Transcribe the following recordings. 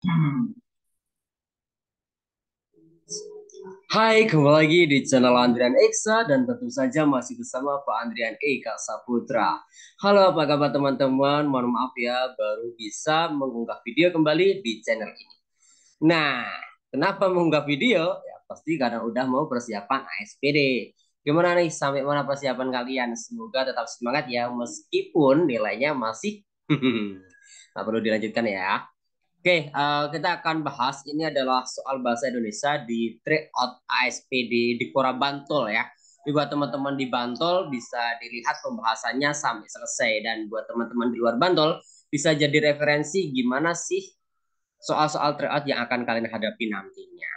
Hai, kembali lagi di channel Andrian Eksa dan tentu saja masih bersama Pak Andrian Eka Saputra. Halo, apa kabar teman-teman? Mohon maaf ya, baru bisa mengunggah video kembali di channel ini. Nah, kenapa mengunggah video? Ya, pasti karena udah mau persiapan ASPD. Gimana nih, sampai mana persiapan kalian? Semoga tetap semangat ya, meskipun nilainya masih nggak perlu dilanjutkan ya. Oke, kita akan bahas ini adalah soal bahasa Indonesia di tryout ASPD di Kora Bantul ya. Jadi buat teman-teman di Bantul bisa dilihat pembahasannya sampai selesai dan buat teman-teman di luar Bantul bisa jadi referensi gimana sih soal-soal tryout yang akan kalian hadapi nantinya.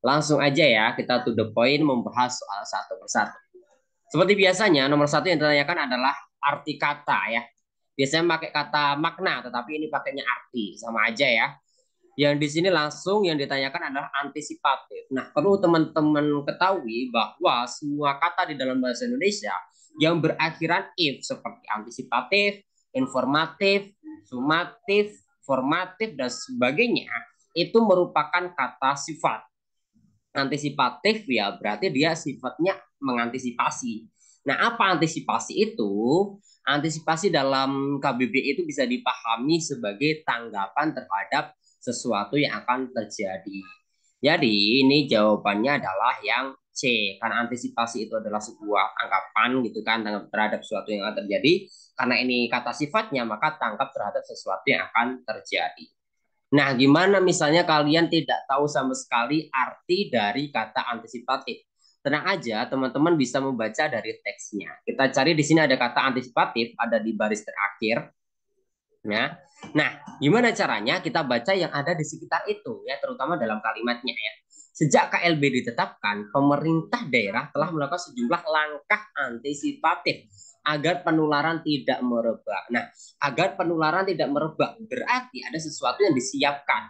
Langsung aja ya, kita to the point membahas soal satu persatu. Seperti biasanya, nomor satu yang ditanyakan adalah arti kata ya. Biasanya pakai kata makna, tetapi ini pakainya arti, sama aja ya. Yang di sini langsung yang ditanyakan adalah antisipatif. Nah, perlu teman-teman ketahui bahwa semua kata di dalam bahasa Indonesia yang berakhiran if seperti antisipatif, informatif, sumatif, formatif dan sebagainya itu merupakan kata sifat. Antisipatif ya berarti dia sifatnya mengantisipasi. Nah, apa antisipasi itu? Antisipasi dalam KBBI itu bisa dipahami sebagai tanggapan terhadap sesuatu yang akan terjadi. Jadi, ini jawabannya adalah yang C. Karena antisipasi itu adalah sebuah tanggapan gitu kan terhadap sesuatu yang akan terjadi. Karena ini kata sifatnya, maka tangkap terhadap sesuatu yang akan terjadi. Nah, gimana misalnya kalian tidak tahu sama sekali arti dari kata antisipatif? Tenang aja, teman-teman bisa membaca dari teksnya. Kita cari di sini ada kata antisipatif, ada di baris terakhir. Ya. Nah, gimana caranya kita baca yang ada di sekitar itu ya, terutama dalam kalimatnya ya. Sejak KLB ditetapkan, pemerintah daerah telah melakukan sejumlah langkah antisipatif agar penularan tidak merebak. Nah, agar penularan tidak merebak berarti ada sesuatu yang disiapkan.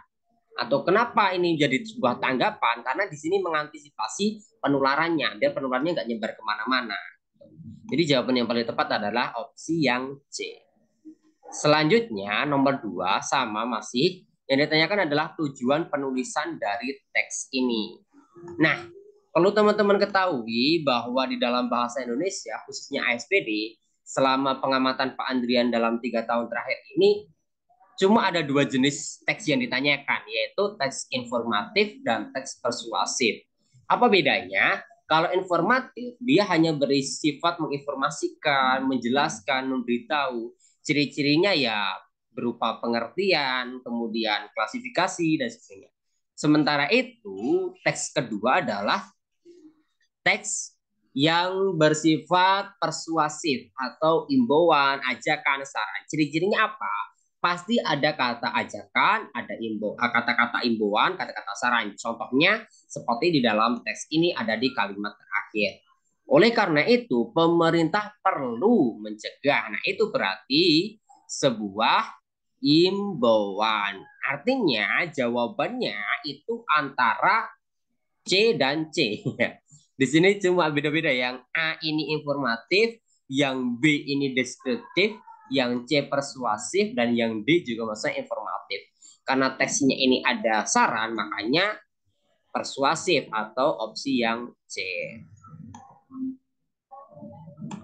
Atau kenapa ini jadi sebuah tanggapan? Karena di sini mengantisipasi penularannya, biar penularannya nggak nyebar kemana-mana. Jadi jawaban yang paling tepat adalah opsi yang C. Selanjutnya, nomor 2 sama masih yang ditanyakan adalah tujuan penulisan dari teks ini. Nah, perlu teman-teman ketahui bahwa di dalam bahasa Indonesia, khususnya ASPD, selama pengamatan Pak Andrian dalam 3 tahun terakhir ini, cuma ada dua jenis teks yang ditanyakan, yaitu teks informatif dan teks persuasif. Apa bedanya? Kalau informatif, dia hanya bersifat menginformasikan, menjelaskan, memberitahu. Ciri-cirinya ya berupa pengertian, kemudian klasifikasi, dan sebagainya. Sementara itu, teks kedua adalah teks yang bersifat persuasif atau imbauan, ajakan, saran. Ciri-cirinya apa? Pasti ada kata ajakan, ada kata-kata imbauan, kata-kata saran. Contohnya seperti di dalam teks ini ada di kalimat terakhir. Oleh karena itu, pemerintah perlu mencegah. Nah, itu berarti sebuah imbauan. Artinya jawabannya itu antara C dan C. Di sini cuma beda-beda. Yang A ini informatif, yang B ini deskriptif, yang C persuasif, dan yang D juga maksudnya informatif. Karena teksnya ini ada saran, makanya persuasif atau opsi yang C.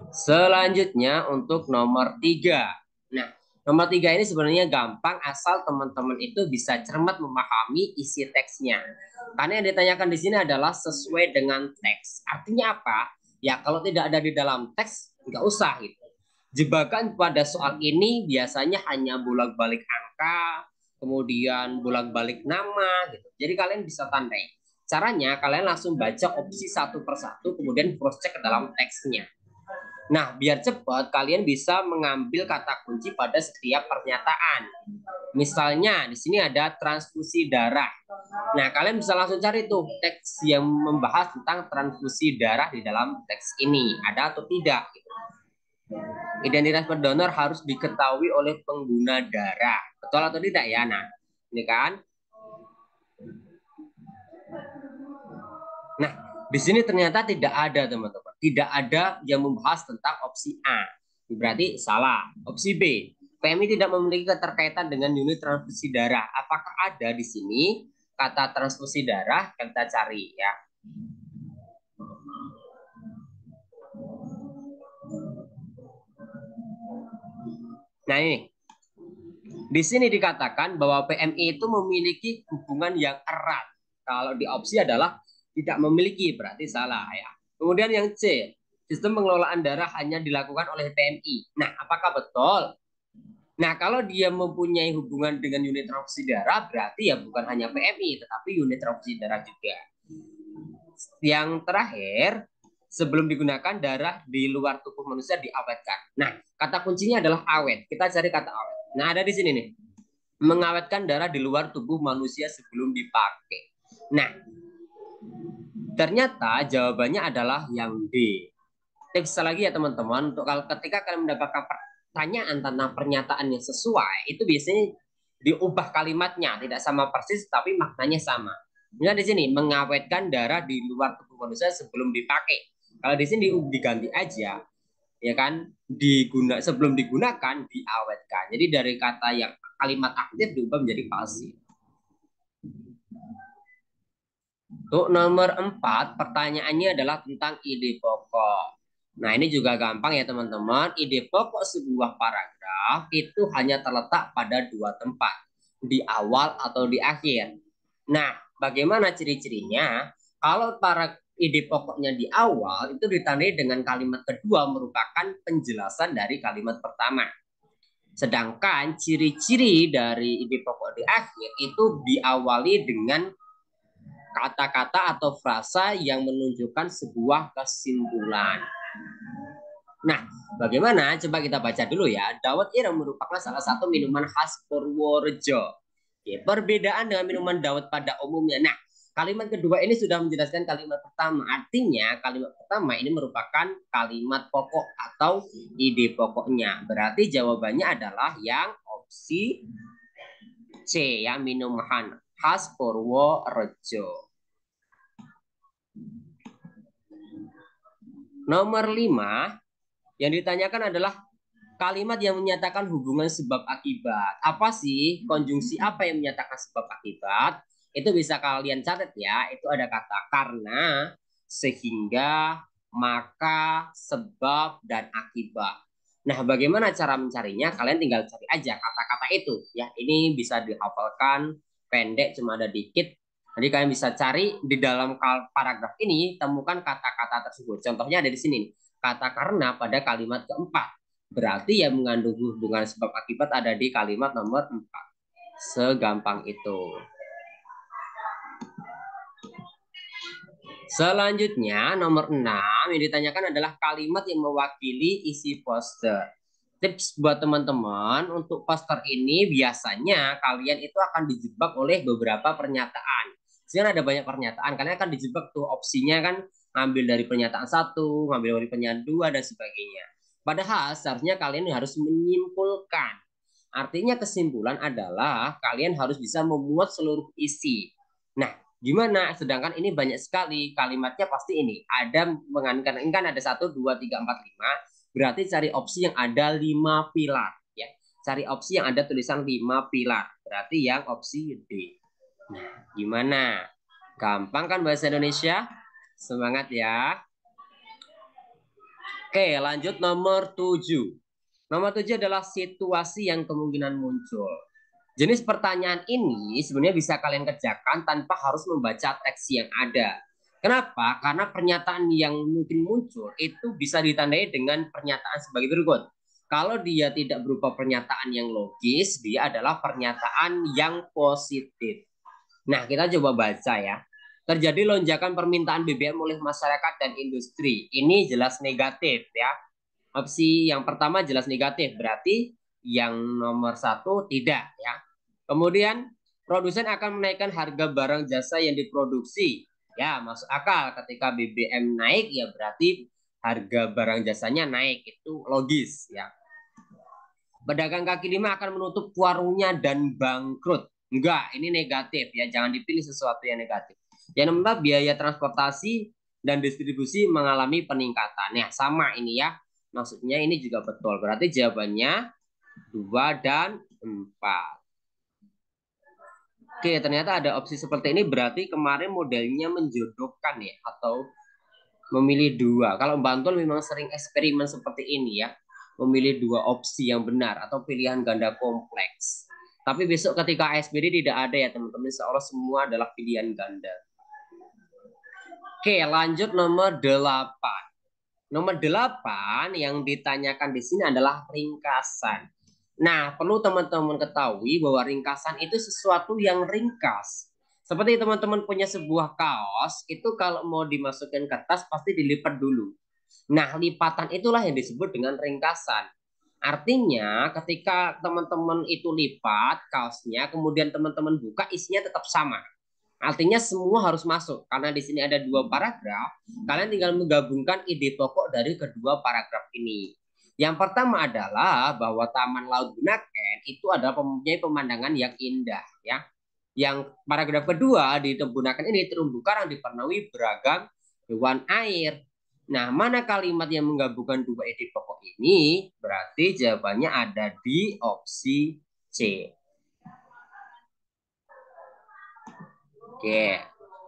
Selanjutnya untuk nomor 3. Nah, nomor 3 ini sebenarnya gampang asal teman-teman itu bisa cermat memahami isi teksnya. Karena yang ditanyakan di sini adalah sesuai dengan teks. Artinya apa? Ya kalau tidak ada di dalam teks, nggak usah gitu. Jebakan pada soal ini biasanya hanya bolak-balik angka, kemudian bolak-balik nama gitu. Jadi kalian bisa tandai. Caranya kalian langsung baca opsi satu persatu, kemudian cross check ke dalam teksnya. Nah, biar cepat, kalian bisa mengambil kata kunci pada setiap pernyataan. Misalnya, di sini ada transfusi darah. Nah, kalian bisa langsung cari tuh teks yang membahas tentang transfusi darah di dalam teks ini. Ada atau tidak? Identitas pendonor harus diketahui oleh pengguna darah. Betul atau tidak ya? Nah, ini kan. Nah, di sini ternyata tidak ada, teman-teman. Tidak ada yang membahas tentang opsi A. Berarti salah. Opsi B. PMI tidak memiliki keterkaitan dengan unit transfusi darah. Apakah ada di sini kata transfusi darah? Kita cari ya. Nah ini, di sini dikatakan bahwa PMI itu memiliki hubungan yang erat. Kalau di opsi adalah tidak memiliki, berarti salah ya. Kemudian yang C, sistem pengelolaan darah hanya dilakukan oleh PMI. Nah, apakah betul? Nah, kalau dia mempunyai hubungan dengan unit transfusi darah, berarti ya bukan hanya PMI, tetapi unit transfusi darah juga. Yang terakhir, sebelum digunakan darah di luar tubuh manusia diawetkan. Nah, kata kuncinya adalah awet. Kita cari kata awet. Nah, ada di sini nih. Mengawetkan darah di luar tubuh manusia sebelum dipakai. Nah, ternyata jawabannya adalah yang D. Tips lagi ya teman-teman, untuk kalau ketika kalian mendapatkan pertanyaan tentang pernyataan yang sesuai, itu biasanya diubah kalimatnya, tidak sama persis tapi maknanya sama. Misalnya di sini mengawetkan darah di luar tubuh manusia sebelum dipakai. Kalau di sini diganti aja, ya kan, sebelum digunakan diawetkan. Jadi dari kata yang kalimat aktif diubah menjadi pasif. Untuk nomor 4, pertanyaannya adalah tentang ide pokok. Nah, ini juga gampang ya teman-teman. Ide pokok sebuah paragraf itu hanya terletak pada dua tempat, di awal atau di akhir. Nah, bagaimana ciri-cirinya? Kalau para ide pokoknya di awal, itu ditandai dengan kalimat kedua merupakan penjelasan dari kalimat pertama. Sedangkan ciri-ciri dari ide pokok di akhir itu diawali dengan kata-kata atau frasa yang menunjukkan sebuah kesimpulan. Nah, bagaimana? Coba kita baca dulu ya. Dawet Ireng merupakan salah satu minuman khas Purworejo. Oke, perbedaan dengan minuman dawet pada umumnya. Nah, kalimat kedua ini sudah menjelaskan kalimat pertama. Artinya, kalimat pertama ini merupakan kalimat pokok atau ide pokoknya. Berarti jawabannya adalah yang opsi C ya, minuman khas Purworejo. Nomor 5, yang ditanyakan adalah kalimat yang menyatakan hubungan sebab akibat. Apa sih konjungsi apa yang menyatakan sebab akibat? Itu bisa kalian catat ya. Itu ada kata karena, sehingga, maka, sebab, dan akibat. Nah, bagaimana cara mencarinya? Kalian tinggal cari aja kata-kata itu ya. Ini bisa dihafalkan, pendek cuma ada dikit. Jadi kalian bisa cari di dalam paragraf ini, temukan kata-kata tersebut. Contohnya ada di sini. Kata karena pada kalimat keempat. Berarti yang mengandung hubungan sebab akibat ada di kalimat nomor 4. Segampang itu. Selanjutnya nomor 6 yang ditanyakan adalah kalimat yang mewakili isi poster. Tips buat teman-teman, untuk poster ini biasanya kalian itu akan dijebak oleh beberapa pernyataan. Sekarang ada banyak pernyataan, kalian akan dijebak tuh opsinya kan, ngambil dari pernyataan satu, ngambil dari pernyataan dua, dan sebagainya. Padahal seharusnya kalian harus menyimpulkan. Artinya kesimpulan adalah kalian harus bisa memuat seluruh isi. Nah, gimana? Sedangkan ini banyak sekali kalimatnya, pasti ini ada mengankan, ini kan ada 1, 2, 3, 4, 5. Berarti cari opsi yang ada 5 pilar ya. Cari opsi yang ada tulisan 5 pilar. Berarti yang opsi D. Nah, gimana? Gampang kan bahasa Indonesia? Semangat ya. Oke, lanjut nomor 7. Nomor 7 adalah situasi yang kemungkinan muncul. Jenis pertanyaan ini sebenarnya bisa kalian kerjakan tanpa harus membaca teks yang ada. Kenapa? Karena pernyataan yang mungkin muncul itu bisa ditandai dengan pernyataan sebagai berikut. Kalau dia tidak berupa pernyataan yang logis, dia adalah pernyataan yang positif. Nah, kita coba baca ya. Terjadi lonjakan permintaan BBM oleh masyarakat dan industri. Ini jelas negatif ya. Opsi yang pertama jelas negatif, berarti yang nomor 1 tidak ya. Kemudian produsen akan menaikkan harga barang jasa yang diproduksi. Ya, masuk akal, ketika BBM naik ya berarti harga barang jasanya naik, itu logis ya. Pedagang kaki lima akan menutup warungnya dan bangkrut. Enggak, ini negatif ya, jangan dipilih sesuatu yang negatif. Yang nomor 4, biaya transportasi dan distribusi mengalami peningkatan. Ya, sama ini ya. Maksudnya ini juga betul. Berarti jawabannya 2 dan 4. Oke, ternyata ada opsi seperti ini, berarti kemarin modelnya menjodohkan ya, atau memilih dua. Kalau Bantul memang sering eksperimen seperti ini ya, memilih dua opsi yang benar atau pilihan ganda kompleks. Tapi besok ketika ASBD tidak ada ya teman-teman, seolah semua adalah pilihan ganda. Oke, lanjut nomor 8. Nomor 8 yang ditanyakan di sini adalah ringkasan. Nah, perlu teman-teman ketahui bahwa ringkasan itu sesuatu yang ringkas. Seperti teman-teman punya sebuah kaos, itu kalau mau dimasukin ke tas pasti dilipat dulu. Nah, lipatan itulah yang disebut dengan ringkasan. Artinya, ketika teman-teman itu lipat kaosnya, kemudian teman-teman buka, isinya tetap sama. Artinya semua harus masuk karena di sini ada 2 paragraf. Kalian tinggal menggabungkan ide pokok dari kedua paragraf ini. Yang pertama adalah bahwa Taman Laut Bunaken itu adalah mempunyai pemandangan yang indah, ya. Yang paragraf kedua di Bunaken ini terumbu karang dipenuhi beragam hewan air. Nah, mana kalimat yang menggabungkan dua ide pokok ini? Berarti jawabannya ada di opsi C. Oke,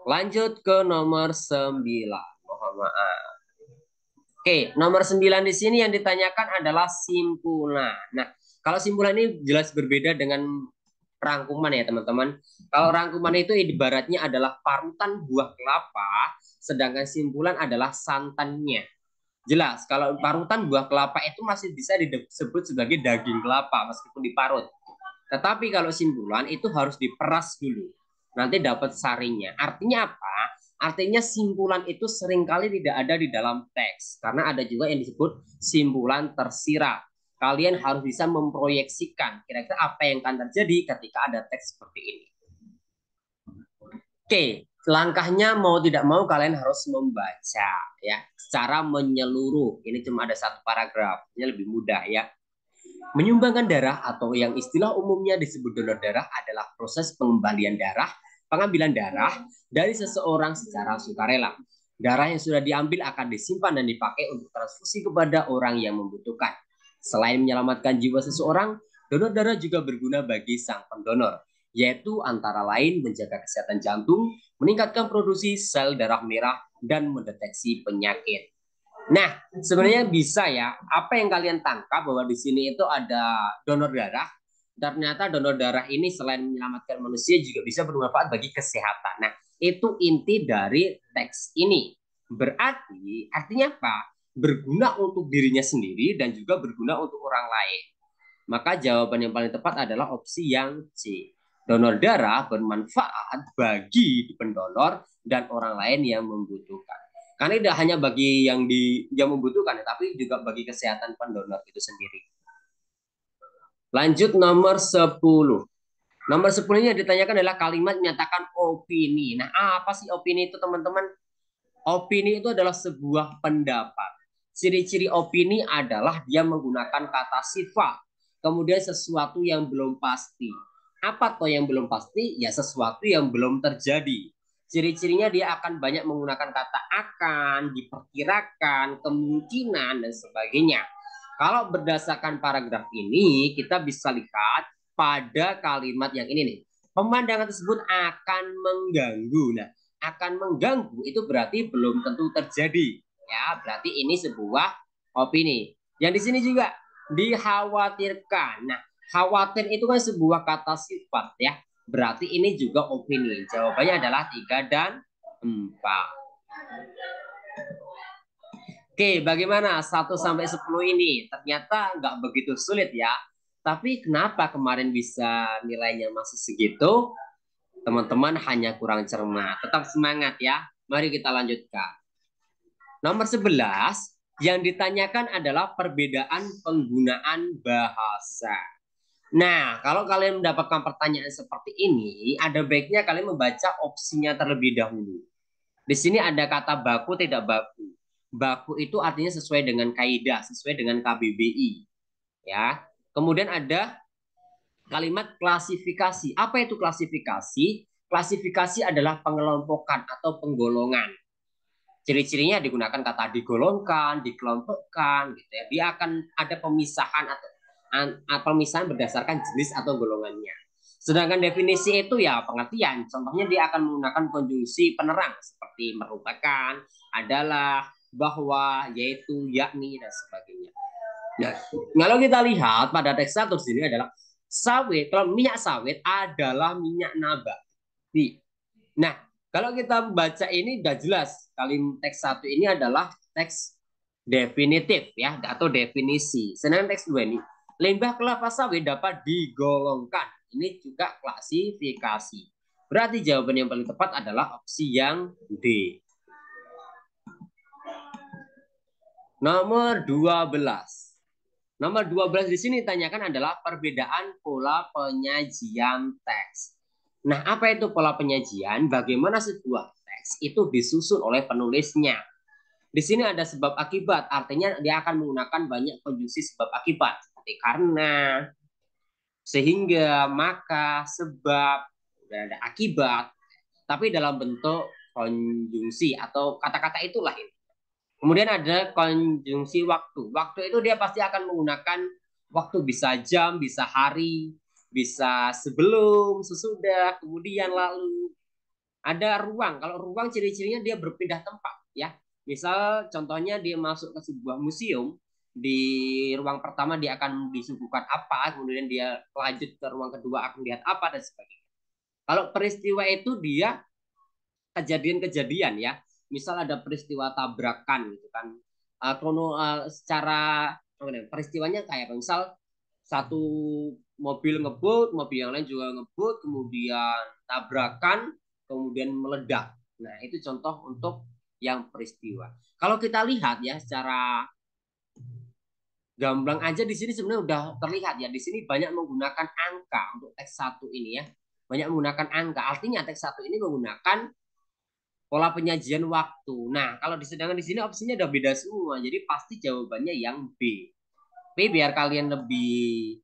lanjut ke nomor 9. Mohon maaf. Oke, nomor 9 di sini yang ditanyakan adalah simpulan. Nah, kalau simpulan ini jelas berbeda dengan rangkuman ya teman-teman. Kalau rangkuman itu ibaratnya adalah parutan buah kelapa, sedangkan simpulan adalah santannya. Jelas, kalau parutan buah kelapa itu masih bisa disebut sebagai daging kelapa meskipun diparut. Tetapi kalau simpulan itu harus diperas dulu. Nanti dapat sarinya. Artinya apa? Artinya simpulan itu seringkali tidak ada di dalam teks. Karena ada juga yang disebut simpulan tersirat. Kalian harus bisa memproyeksikan kira-kira apa yang akan terjadi ketika ada teks seperti ini. Oke, langkahnya mau tidak mau kalian harus membaca ya secara menyeluruh. Ini cuma ada 1 paragraf, ini lebih mudah ya. Menyumbangkan darah atau yang istilah umumnya disebut donor darah adalah proses pengembalian darah, pengambilan darah dari seseorang secara sukarela. Darah yang sudah diambil akan disimpan dan dipakai untuk transfusi kepada orang yang membutuhkan. Selain menyelamatkan jiwa seseorang, donor darah juga berguna bagi sang pendonor, yaitu antara lain menjaga kesehatan jantung, meningkatkan produksi sel darah merah, dan mendeteksi penyakit. Nah, sebenarnya bisa ya. Apa yang kalian tangkap bahwa di sini itu ada donor darah. Ternyata donor darah ini selain menyelamatkan manusia juga bisa bermanfaat bagi kesehatan. Nah, itu inti dari teks ini. Berarti artinya apa? Berguna untuk dirinya sendiri dan juga berguna untuk orang lain. Maka jawaban yang paling tepat adalah opsi yang C. Donor darah bermanfaat bagi pendonor dan orang lain yang membutuhkan. Karena tidak hanya bagi yang membutuhkan, tapi juga bagi kesehatan pendonor itu sendiri. Lanjut nomor 10. Nomor 10 ini yang ditanyakan adalah kalimat menyatakan opini. Nah, apa sih opini itu teman-teman? Opini itu adalah sebuah pendapat. Ciri-ciri opini adalah dia menggunakan kata sifat. Kemudian sesuatu yang belum pasti. Apa toh yang belum pasti? Ya sesuatu yang belum terjadi. Ciri-cirinya dia akan banyak menggunakan kata akan, diperkirakan, kemungkinan, dan sebagainya. Kalau berdasarkan paragraf ini, kita bisa lihat pada kalimat yang ini nih. Pemandangan tersebut akan mengganggu. Nah, akan mengganggu itu berarti belum tentu terjadi. Ya, berarti ini sebuah opini. Yang di sini juga dikhawatirkan. Nah, khawatir itu kan sebuah kata sifat ya. Berarti ini juga opini. Jawabannya adalah 3 dan 4. Oke, bagaimana 1 sampai 10 ini? Ternyata nggak begitu sulit ya. Tapi kenapa kemarin bisa nilainya masih segitu? Teman-teman hanya kurang cermat. Tetap semangat ya. Mari kita lanjutkan. Nomor 11 yang ditanyakan adalah perbedaan penggunaan bahasa. Nah, kalau kalian mendapatkan pertanyaan seperti ini, ada baiknya kalian membaca opsinya terlebih dahulu. Di sini ada kata baku tidak baku. Baku itu artinya sesuai dengan kaidah, sesuai dengan KBBI, ya. Kemudian ada kalimat klasifikasi. Apa itu klasifikasi? Klasifikasi adalah pengelompokan atau penggolongan. Ciri-cirinya digunakan kata digolongkan, dikelompokkan, gitu ya. Dia akan ada pemisahan atau pemisahan berdasarkan jenis atau golongannya. Sedangkan definisi itu ya pengertian. Contohnya dia akan menggunakan konjungsi penerang seperti merupakan, adalah, bahwa, yaitu, yakni, dan sebagainya. Nah, kalau kita lihat pada teks satu di sini adalah sawit. Kalau minyak sawit adalah minyak nabati. Nah, kalau kita baca ini udah jelas. Kalimat teks satu ini adalah teks definitif ya atau definisi. Sedangkan teks dua ini limbah kelapa sawit dapat digolongkan. Ini juga klasifikasi. Berarti jawaban yang paling tepat adalah opsi yang D. Nomor 12. Nomor 12 di sini tanyakan adalah perbedaan pola penyajian teks. Nah, apa itu pola penyajian? Bagaimana sebuah teks itu disusun oleh penulisnya. Di sini ada sebab akibat, artinya dia akan menggunakan banyak konjungsi sebab akibat seperti karena, sehingga, maka, sebab, dan ada akibat, tapi dalam bentuk konjungsi atau kata-kata itulah ini. Kemudian ada konjungsi waktu. Waktu itu dia pasti akan menggunakan waktu, bisa jam, bisa hari, bisa sebelum, sesudah, kemudian, lalu. Ada ruang. Kalau ruang ciri-cirinya dia berpindah tempat ya. Misal contohnya dia masuk ke sebuah museum, di ruang pertama dia akan disuguhkan apa, kemudian dia lanjut ke ruang kedua akan lihat apa dan sebagainya. Kalau peristiwa itu dia kejadian-kejadian ya. Misal ada peristiwa tabrakan gitu kan. Secara peristiwanya kayak misal satu mobil ngebut, mobil yang lain juga ngebut, kemudian tabrakan, kemudian meledak. Nah, itu contoh untuk yang peristiwa. Kalau kita lihat ya secara gamblang aja di sini sebenarnya udah terlihat ya. Di sini banyak menggunakan angka untuk teks satu ini ya. Banyak menggunakan angka. Artinya teks satu ini menggunakan pola penyajian waktu. Nah, kalau sedangkan di sini opsinya udah beda semua. Jadi pasti jawabannya yang B. B biar kalian lebih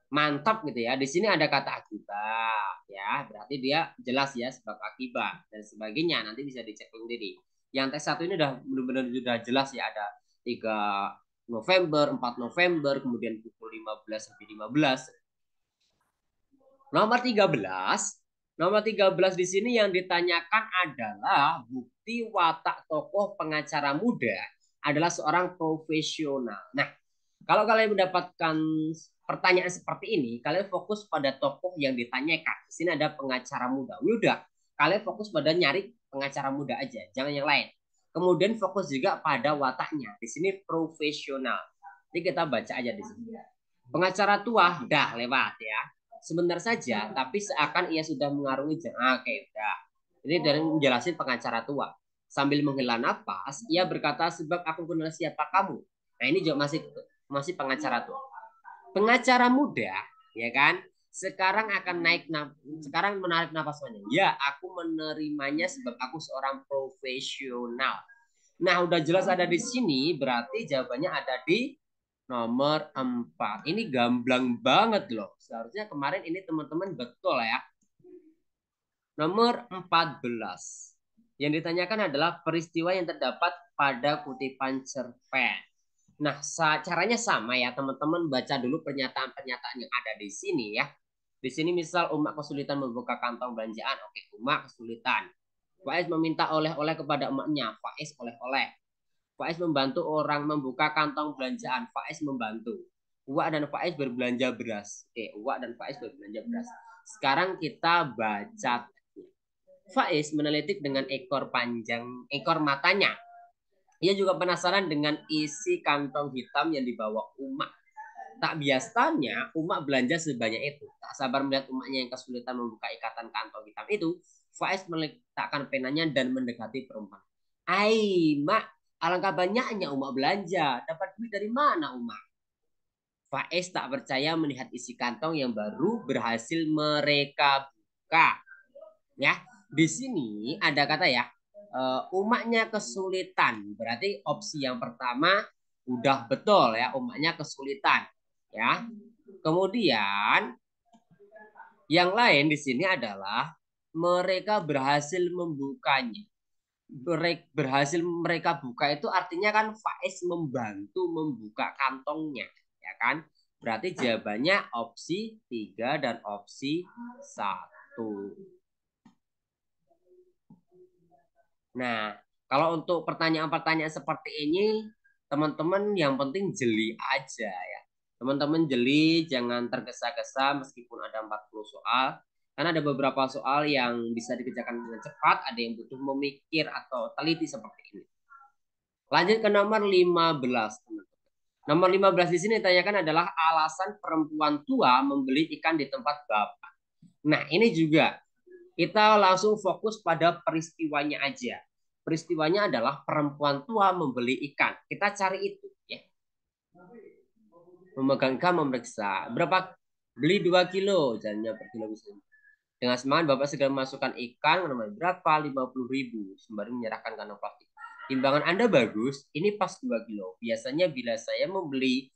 mantap gitu ya. Di sini ada kata akibat ya. Berarti dia jelas ya sebab akibat dan sebagainya. Nanti bisa dicek sendiri. Yang tes satu ini udah benar-benar sudah jelas ya, ada 3 November, 4 November, kemudian pukul 15 sampai 15. Nomor 13. Nomor 13 di sini yang ditanyakan adalah bukti watak tokoh pengacara muda adalah seorang profesional. Nah, kalau kalian mendapatkan pertanyaan seperti ini, kalian fokus pada tokoh yang ditanyakan. Di sini ada pengacara muda. Udah, kalian fokus pada nyari pengacara muda aja, jangan yang lain. Kemudian fokus juga pada wataknya. Di sini profesional. Jadi kita baca aja di sini. Pengacara tua, dah lewat ya. Sebentar saja, tapi seakan ia sudah mengarungi jalan. Oke, udah. Ini dari menjelasin pengacara tua. Sambil menghela nafas, ia berkata, sebab aku kenal siapa kamu. Nah, ini juga masih pengacara tua. Pengacara muda, ya kan? Sekarang menarik nafas panjang. Ya, aku menerimanya sebab aku seorang profesional. Nah, udah jelas ada di sini, berarti jawabannya ada di nomor 4. Ini gamblang banget loh. Seharusnya kemarin ini teman-teman betul ya. Nomor 14. Yang ditanyakan adalah peristiwa yang terdapat pada kutipan cerpen. Nah, caranya sama ya, teman-teman baca dulu pernyataan-pernyataan yang ada di sini ya. Di sini misal Umak kesulitan membuka kantong belanjaan. Oke, Umak kesulitan. Faiz meminta oleh-oleh kepada emaknya. Faiz oleh-oleh. Faiz membantu orang membuka kantong belanjaan. Faiz membantu. Uwak dan Faiz berbelanja beras. Oke, Uwak dan Faiz berbelanja beras. Sekarang kita baca. Faiz menelitik dengan ekor matanya. Ia juga penasaran dengan isi kantong hitam yang dibawa Umak. Tak biasanya Umak belanja sebanyak itu. Tak sabar melihat umaknya yang kesulitan membuka ikatan kantong hitam itu, Faiz meletakkan penanya dan mendekati perempuan. Ai, Mak, alangkah banyaknya Umak belanja. Dapat duit dari mana Umak? Faiz tak percaya melihat isi kantong yang baru berhasil mereka buka. Ya, di sini ada kata ya, umaknya kesulitan. Berarti opsi yang pertama udah betul ya, umaknya kesulitan. Ya. Kemudian yang lain di sini adalah mereka berhasil membukanya. Berhasil mereka buka itu artinya kan Faiz membantu membuka kantongnya, ya kan? Berarti jawabannya opsi 3 dan opsi 1. Nah, kalau untuk pertanyaan-pertanyaan seperti ini, teman-teman yang penting jeli aja ya. Teman-teman jeli, jangan tergesa-gesa meskipun ada 40 soal. Karena ada beberapa soal yang bisa dikerjakan dengan cepat, ada yang butuh memikir atau teliti seperti ini. Lanjut ke nomor 15, teman-teman. Nomor 15 di sini ditanyakan adalah alasan perempuan tua membeli ikan di tempat bapak. Nah, ini juga kita langsung fokus pada peristiwanya aja. Peristiwanya adalah perempuan tua membeli ikan. Kita cari itu ya. Memegang ikan, memeriksa. Berapa? Beli 2 kilo. Jalannya per kilo bisa. Dengan semangat Bapak segera memasukkan ikan. Berapa? 50.000. Sembari menyerahkan kantong plastik. Timbangan Anda bagus. Ini pas 2 kilo. Biasanya bila saya membeli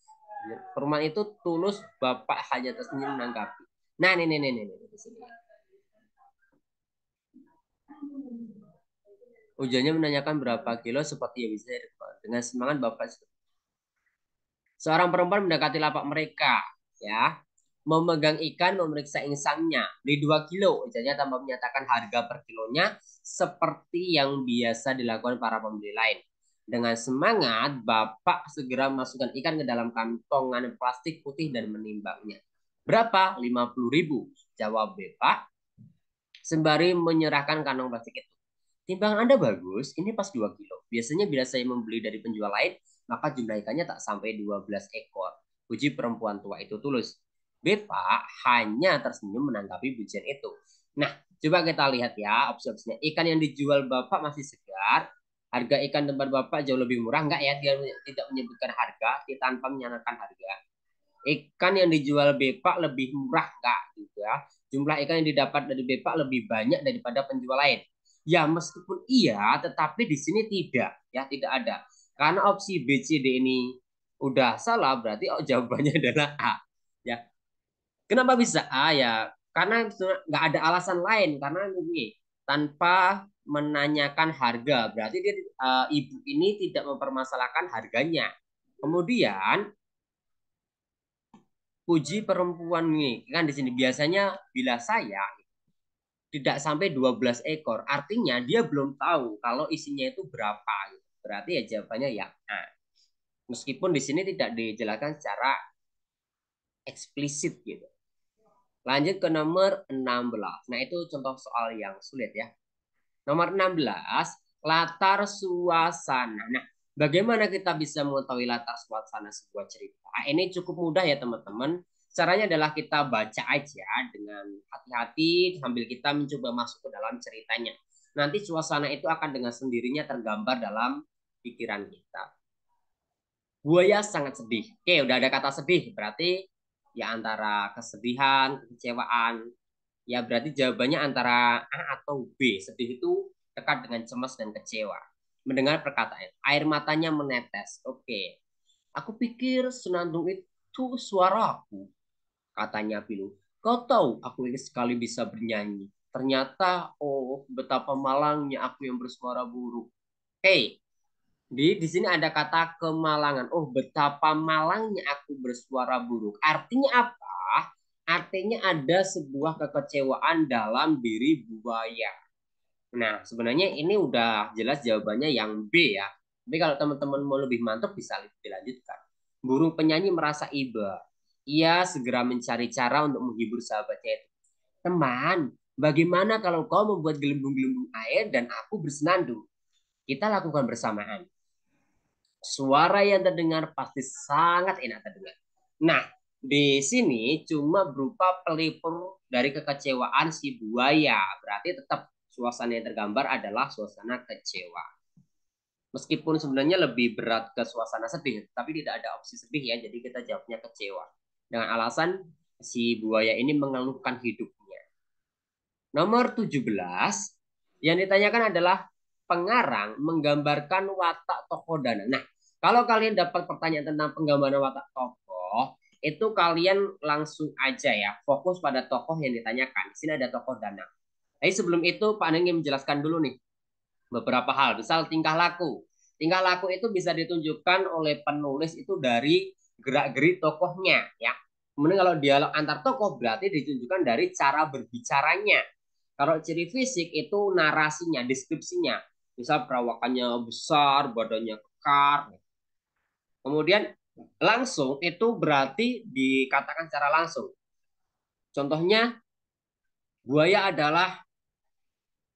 perumahan itu tulus, Bapak hanya tersenyum menanggapi. Nah, ini di sini. Ujiannya menanyakan berapa kilo seperti yang bisa didapat. Dengan semangat Bapak. Seorang perempuan mendekati lapak mereka, ya, memegang ikan, memeriksa insangnya. Beli 2 kilo, ujiannya tanpa menyatakan harga per kilonya seperti yang biasa dilakukan para pembeli lain. Dengan semangat, Bapak segera masukkan ikan ke dalam kantongan plastik putih dan menimbangnya. Berapa? 50.000. Jawab Bapak sembari menyerahkan kantong plastik itu. Timbangan Anda bagus, ini pas 2 kilo. Biasanya bila saya membeli dari penjual lain, maka jumlah ikannya tak sampai 12 ekor. Puji perempuan tua itu tulus. Bepa hanya tersenyum menanggapi pujian itu. Nah, coba kita lihat ya opsi-opsinya. Ikan yang dijual Bapak masih segar. Harga ikan tempat Bapak jauh lebih murah. Enggak ya, dia tidak menyebutkan harga, tanpa menyatakan harga. Ikan yang dijual Bepa lebih murah enggak juga. Jumlah ikan yang didapat dari Bepa lebih banyak daripada penjual lain. Ya, meskipun iya, tetapi di sini tidak, ya, tidak ada. Karena opsi B, C, D ini udah salah, berarti jawabannya adalah A. Ya, kenapa bisa A ya? Karena nggak ada alasan lain. Karena ini tanpa menanyakan harga, berarti dia ibu ini tidak mempermasalahkan harganya. Kemudian puji perempuan nih kan di sini biasanya bila saya tidak sampai 12 ekor. Artinya dia belum tahu kalau isinya itu berapa. Berarti ya jawabannya ya A. Meskipun di sini tidak dijelaskan secara eksplisit gitu. Lanjut ke nomor 16. Nah, itu contoh soal yang sulit ya. Nomor 16, latar suasana. Nah, bagaimana kita bisa mengetahui latar suasana sebuah cerita? Ini cukup mudah ya, teman-teman. Caranya adalah kita baca aja dengan hati-hati sambil kita mencoba masuk ke dalam ceritanya. Nanti suasana itu akan dengan sendirinya tergambar dalam pikiran kita. Buaya sangat sedih. Oke, udah ada kata sedih. Berarti ya antara kesedihan, kekecewaan. Ya berarti jawabannya antara A atau B. Sedih itu dekat dengan cemas dan kecewa. Mendengar perkataan, air matanya menetes. Oke. Aku pikir senandung itu suaraku, katanya Pilu. Kau tahu, aku ingin sekali bisa bernyanyi. Ternyata, oh, betapa malangnya aku yang bersuara buruk. Hei, di sini ada kata kemalangan. Oh, betapa malangnya aku bersuara buruk. Artinya apa? Artinya ada sebuah kekecewaan dalam diri buaya. Nah, sebenarnya ini udah jelas jawabannya yang B ya. Tapi kalau teman-teman mau lebih mantap bisa dilanjutkan. Burung penyanyi merasa iba. Ia segera mencari cara untuk menghibur sahabatnya itu. Teman, bagaimana kalau kau membuat gelembung-gelembung air dan aku bersenandung? Kita lakukan bersamaan. Suara yang terdengar pasti sangat enak terdengar. Nah, di sini cuma berupa pelipur dari kekecewaan si buaya. Berarti tetap suasana yang tergambar adalah suasana kecewa. Meskipun sebenarnya lebih berat ke suasana sedih, tapi tidak ada opsi sedih ya, jadi kita jawabnya kecewa. Dengan alasan si buaya ini mengeluhkan hidupnya. Nomor 17 yang ditanyakan adalah pengarang menggambarkan watak tokoh Danang. Nah, kalau kalian dapat pertanyaan tentang penggambaran watak tokoh, itu kalian langsung aja ya fokus pada tokoh yang ditanyakan. Di sini ada tokoh Danang. Tapi sebelum itu Pak Aneng ingin menjelaskan dulu nih beberapa hal. Misal tingkah laku. Tingkah laku itu bisa ditunjukkan oleh penulis itu dari gerak-gerik tokohnya ya. Kemudian kalau dialog antar tokoh berarti ditunjukkan dari cara berbicaranya. Kalau ciri fisik itu narasinya, deskripsinya. Misal perawakannya besar, badannya kekar. Kemudian langsung itu berarti dikatakan secara langsung. Contohnya buaya adalah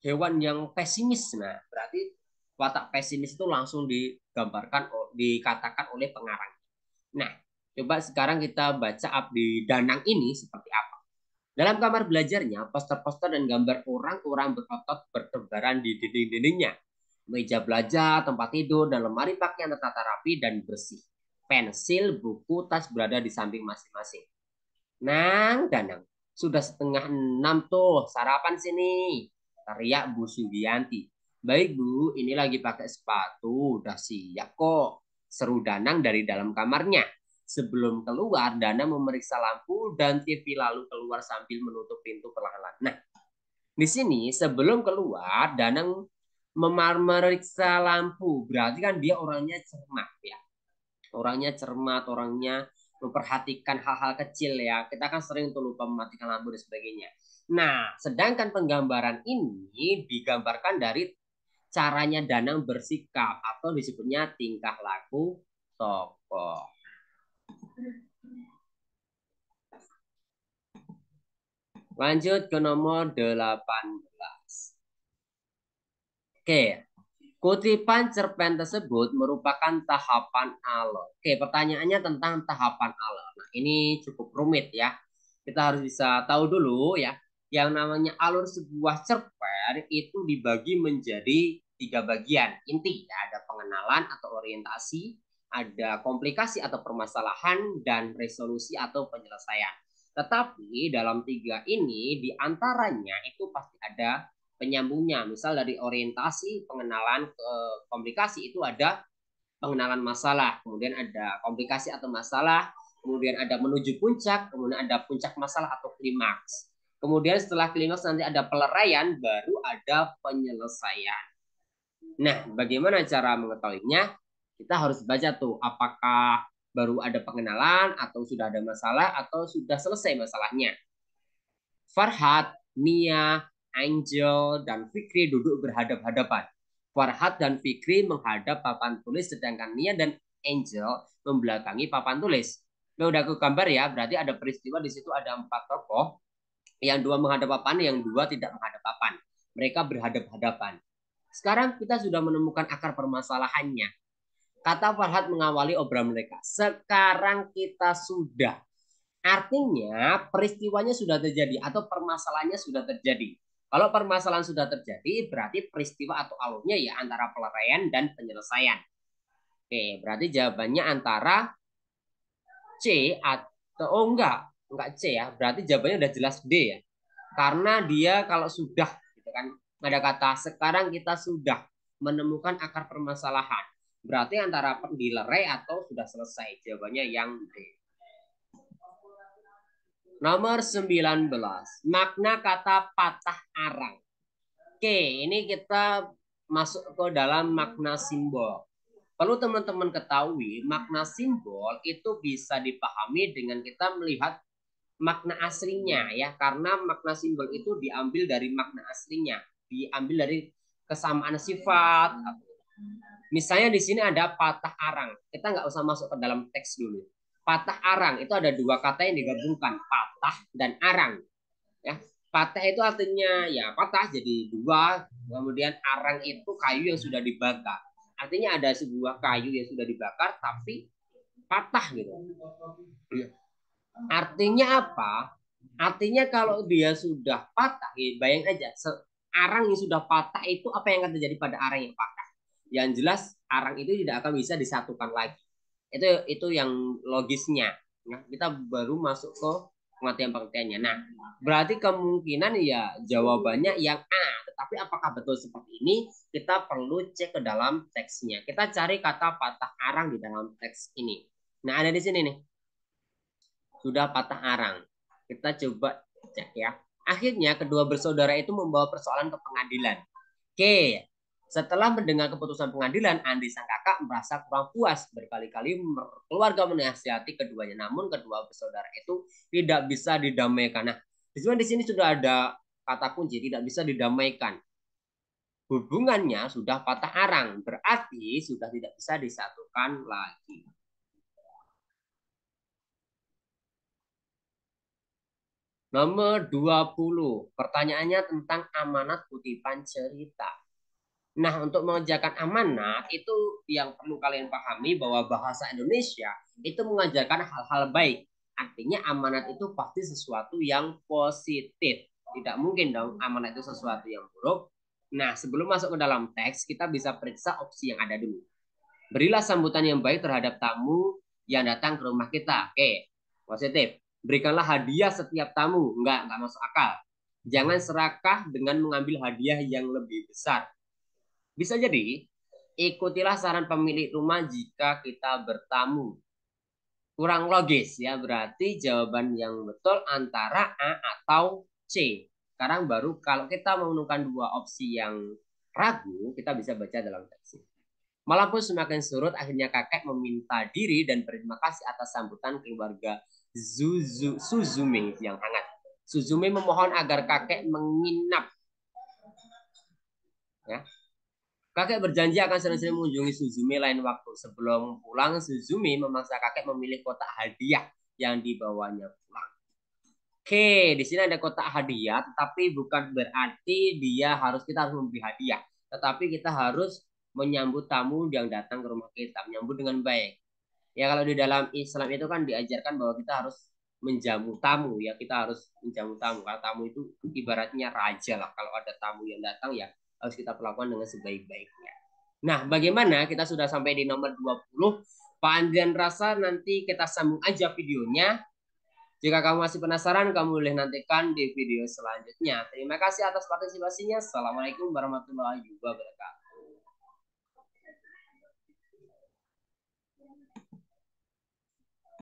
hewan yang pesimis. Nah, berarti watak pesimis itu langsung digambarkan, dikatakan oleh pengarang. Nah, coba sekarang kita baca up di Danang ini seperti apa. Dalam kamar belajarnya, poster-poster dan gambar orang-orang berotot bertebaran di dinding-dindingnya. Meja belajar, tempat tidur, dan lemari pakaian tertata rapi dan bersih. Pensil, buku, tas berada di samping masing-masing. Nang, Danang, sudah setengah 6 tuh, sarapan sini. Teriak Bu Sugianti. Baik Bu, ini lagi pakai sepatu, udah siap kok. Seru Danang dari dalam kamarnya. Sebelum keluar, Danang memeriksa lampu dan TV lalu keluar sambil menutup pintu perlahan-lahan. Nah, di sini sebelum keluar, Danang memeriksa lampu. Berarti kan dia orangnya cermat ya. Orangnya cermat, orangnya memperhatikan hal-hal kecil ya. Kita kan sering tuh lupa mematikan lampu dan sebagainya. Nah, sedangkan penggambaran ini digambarkan dari caranya Danang bersikap atau disebutnya tingkah laku tokoh. Lanjut ke nomor 18. Oke, kutipan cerpen tersebut merupakan tahapan alor. Oke, pertanyaannya tentang tahapan alor. Nah, ini cukup rumit ya. Kita harus bisa tahu dulu ya. Yang namanya alur sebuah cerpen itu dibagi menjadi 3 bagian inti ya. Ada pengenalan atau orientasi, ada komplikasi atau permasalahan, dan resolusi atau penyelesaian. Tetapi dalam 3 ini diantaranya itu pasti ada penyambungnya. Misal dari orientasi, pengenalan ke komplikasi itu ada pengenalan masalah, kemudian ada komplikasi atau masalah, kemudian ada menuju puncak, kemudian ada puncak masalah atau klimaks. Kemudian setelah klimaks nanti ada peleraian, baru ada penyelesaian. Nah, bagaimana cara mengetahuinya? Kita harus baca tuh apakah baru ada pengenalan atau sudah ada masalah atau sudah selesai masalahnya. Farhad, Nia, Angel, dan Fikri duduk berhadap-hadapan. Farhad dan Fikri menghadap papan tulis, sedangkan Nia dan Angel membelakangi papan tulis. Nah, udah aku gambar ya, berarti ada peristiwa di situ ada 4 tokoh, yang 2 menghadap papan, yang 2 tidak menghadap papan. Mereka berhadap-hadapan. Sekarang kita sudah menemukan akar permasalahannya. Kata Farhad mengawali obrolan mereka. Sekarang kita sudah. Artinya peristiwanya sudah terjadi atau permasalahannya sudah terjadi. Kalau permasalahan sudah terjadi, berarti peristiwa atau alurnya ya antara peleraian dan penyelesaian. Oke, berarti jawabannya antara C atau enggak C ya. Berarti jawabannya udah jelas D ya. Karena dia kalau sudah gitu kan ada kata sekarang kita sudah menemukan akar permasalahan. Berarti antara dilerai atau sudah selesai. Jawabannya yang D. Nomor 19. Makna kata patah arang. Oke, ini kita masuk ke dalam makna simbol. Perlu teman-teman ketahui, makna simbol itu bisa dipahami dengan kita melihat makna aslinya ya, karena makna simbol itu diambil dari makna aslinya, diambil dari kesamaan sifat. Misalnya di sini ada patah arang. Kita nggak usah masuk ke dalam teks dulu. Patah arang itu ada 2 kata yang digabungkan, patah dan arang. Ya, patah itu artinya ya patah jadi 2, kemudian arang itu kayu yang sudah dibakar. Artinya ada sebuah kayu yang sudah dibakar tapi patah gitu. Artinya apa? Artinya kalau dia sudah patah, ya bayang aja, arang yang sudah patah itu apa yang akan terjadi pada arang yang patah? Yang jelas arang itu tidak akan bisa disatukan lagi. Itu yang logisnya. Nah, kita baru masuk ke pengertian-pengertiannya. Nah, berarti kemungkinan ya jawabannya yang A. Tetapi apakah betul seperti ini? Kita perlu cek ke dalam teksnya. Kita cari kata patah arang di dalam teks ini. Nah, ada di sini nih. Sudah patah arang. Kita coba cek ya. Akhirnya kedua bersaudara itu membawa persoalan ke pengadilan. Oke, Setelah mendengar keputusan pengadilan, Andi sang kakak merasa kurang puas. Berkali-kali keluarga menasihati keduanya, namun kedua bersaudara itu tidak bisa didamaikan. Nah, di sini sudah ada kata kunci tidak bisa didamaikan. Hubungannya sudah patah arang, berarti sudah tidak bisa disatukan lagi. Nomor 20, pertanyaannya tentang amanat kutipan cerita. Nah, untuk mengerjakan amanat itu yang perlu kalian pahami bahwa bahasa Indonesia itu mengajarkan hal-hal baik. Artinya amanat itu pasti sesuatu yang positif. Tidak mungkin dong amanat itu sesuatu yang buruk. Nah, sebelum masuk ke dalam teks, kita bisa periksa opsi yang ada dulu. Berilah sambutan yang baik terhadap tamu yang datang ke rumah kita. Oke, positif. Berikanlah hadiah setiap tamu. Enggak masuk akal. Jangan serakah dengan mengambil hadiah yang lebih besar. Bisa jadi, ikutilah saran pemilik rumah jika kita bertamu. Kurang logis ya, berarti jawaban yang betul antara A atau C. Sekarang baru kalau kita menemukan dua opsi yang ragu, kita bisa baca dalam teks. Malam pun semakin surut, akhirnya kakek meminta diri dan berterima kasih atas sambutan keluarga Suzume yang hangat. Suzume memohon agar kakek menginap, ya. Kakek berjanji akan sering-sering mengunjungi Suzume lain waktu. Sebelum pulang, Suzume memaksa kakek memilih kotak hadiah yang dibawanya pulang. Oke, di sini ada kotak hadiah, tapi bukan berarti kita harus memberi hadiah, tetapi kita harus menyambut tamu yang datang ke rumah kita, menyambut dengan baik. Ya kalau di dalam Islam itu kan diajarkan bahwa kita harus menjamu tamu ya, kita harus menjamu tamu. Kalau tamu itu ibaratnya raja lah. Kalau ada tamu yang datang ya harus kita perlakukan dengan sebaik-baiknya. Nah, bagaimana kita sudah sampai di nomor 20. Pak Andrian rasa nanti kita sambung aja videonya. Jika kamu masih penasaran, kamu boleh nantikan di video selanjutnya. Terima kasih atas partisipasinya. Assalamualaikum warahmatullahi wabarakatuh.